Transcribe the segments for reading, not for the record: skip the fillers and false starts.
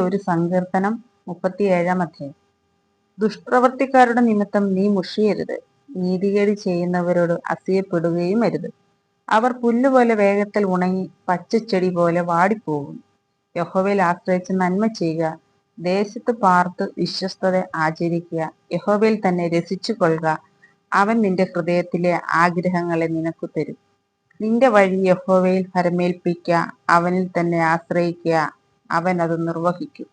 ഒരു സങ്കീർത്തനം 37 അധ്യായം. ദുഷ്പ്രവൃത്തിക്കാരുടെ നിമിത്തം നീ മുഷിയരുത്, നീതികേട് ചെയ്യുന്നവരോട് അസൂയപ്പെടുകയും അരുത്. അവർ പുല്ലുപോലെ വേഗത്തിൽ ഉണങ്ങി പച്ചച്ചെടി പോലെ വാടിപ്പോകും. യഹോവയിൽ ആശ്രയിച്ച് നന്മ ചെയ്യുക, ദേശത്ത് പാർത്ത് വിശ്വസ്തത ആചരിക്കുക. യഹോവയിൽ തന്നെ രസിച്ചു കൊള്ളുക, അവൻ നിന്റെ ഹൃദയത്തിലെ ആഗ്രഹങ്ങളെ നിനക്ക് തരും. നിന്റെ വഴി യഹോവയിൽ ഭരമേൽപ്പിക്കുക, അവനിൽ തന്നെ ആശ്രയിക്കുക, അവൻ അത് നിർവഹിക്കും.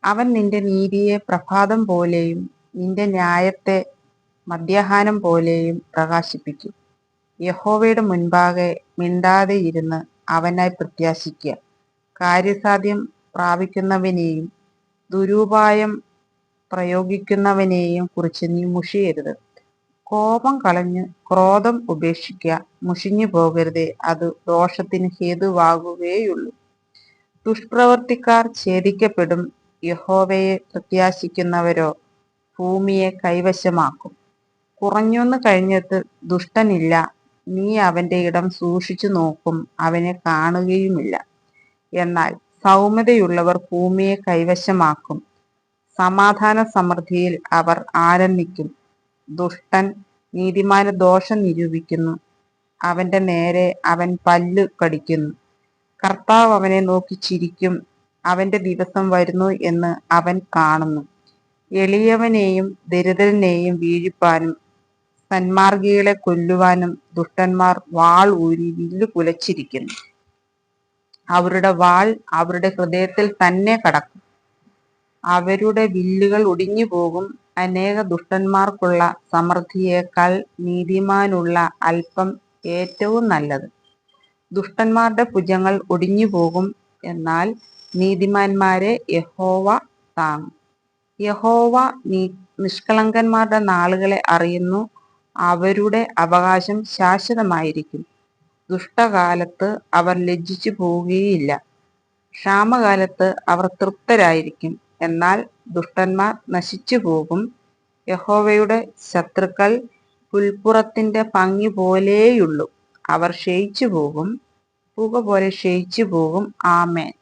അവൻ നിന്റെ നീതിയെ പ്രഭാതം പോലെയും നിന്റെ ന്യായത്തെ മധ്യാഹ്നം പോലെയും പ്രകാശിപ്പിക്കും. യഹോവയുടെ മുൻപാകെ മിണ്ടാതെ ഇരുന്ന് അവനായി പ്രത്യാശിക്കുക. കാര്യസാധ്യം പ്രാപിക്കുന്നവനെയും ദുരുപായം പ്രയോഗിക്കുന്നവനെയും കുറിച്ച് നീ മുഷിയരുത്. കോപം കളഞ്ഞ് ക്രോധം ഉപേക്ഷിക്കുക, മുഷിഞ്ഞു പോകരുതേ, അത് ദോഷത്തിന് ഹേതുവാകുകയുള്ളൂ. ദുഷ്പ്രവൃത്തിക്കാർ ഛേദിക്കപ്പെടും, യഹോവയെ പ്രത്യാശിക്കുന്നവരോ ഭൂമിയെ കൈവശമാക്കും. കുറഞ്ഞൊന്നു കഴിഞ്ഞിട്ട് ദുഷ്ടനില്ല, നീ അവന്റെ ഇടം സൂക്ഷിച്ചു നോക്കും, അവനെ കാണുകയുമില്ല. എന്നാൽ സൗമ്യതയുള്ളവർ ഭൂമിയെ കൈവശമാക്കും, സമാധാന സമൃദ്ധിയിൽ അവർ ആനന്ദിക്കും. ദുഷ്ടൻ നീതിമാന് ദോഷം നിരൂപിക്കുന്നു, അവന്റെ നേരെ അവൻ പല്ലു കടിക്കുന്നു. കർത്താവ് അവനെ നോക്കി ചിരിക്കും, അവന്റെ ദിവസം വരുന്നു എന്ന് അവൻ കാണുന്നു. എളിയവനെയും ദരിദ്രനെയും വീഴിപ്പാനും സന്മാർഗികളെ കൊല്ലുവാനും ദുഷ്ടന്മാർ വാൾ ഊരി വില്ലു കുലച്ചിരിക്കുന്നു. അവരുടെ വാൾ അവരുടെ ഹൃദയത്തിൽ തന്നെ കടക്കും, അവരുടെ വില്ലുകൾ ഒടിഞ്ഞു പോകും. അനേക ദുഷ്ടന്മാർക്കുള്ള സമൃദ്ധിയേക്കാൾ നീതിമാനുള്ള അല്പം ഏറ്റവും നല്ലത്. ദുഷ്ടന്മാരുടെ ഭുജങ്ങൾ ഒടിഞ്ഞു പോകും, എന്നാൽ നീതിമാന്മാരെ യഹോവ താങ്ങും. യഹോവ നിഷ്കളങ്കന്മാരുടെ നാളുകളെ അറിയുന്നു, അവരുടെ അവകാശം ശാശ്വതമായിരിക്കും. ദുഷ്ടകാലത്ത് അവർ ലജ്ജിച്ചു പോവുകയില്ല, ക്ഷാമകാലത്ത് അവർ തൃപ്തരായിരിക്കും. എന്നാൽ ദുഷ്ടന്മാർ നശിച്ചു പോകും. യഹോവയുടെ ശത്രുക്കൾ പുൽപ്പുറത്തിന്റെ ഭംഗി പോലെയുള്ളൂ, അവർ ക്ഷയിച്ചു പോകും, പുക പോലെ ക്ഷയിച്ചു പോകും. ആമേൻ.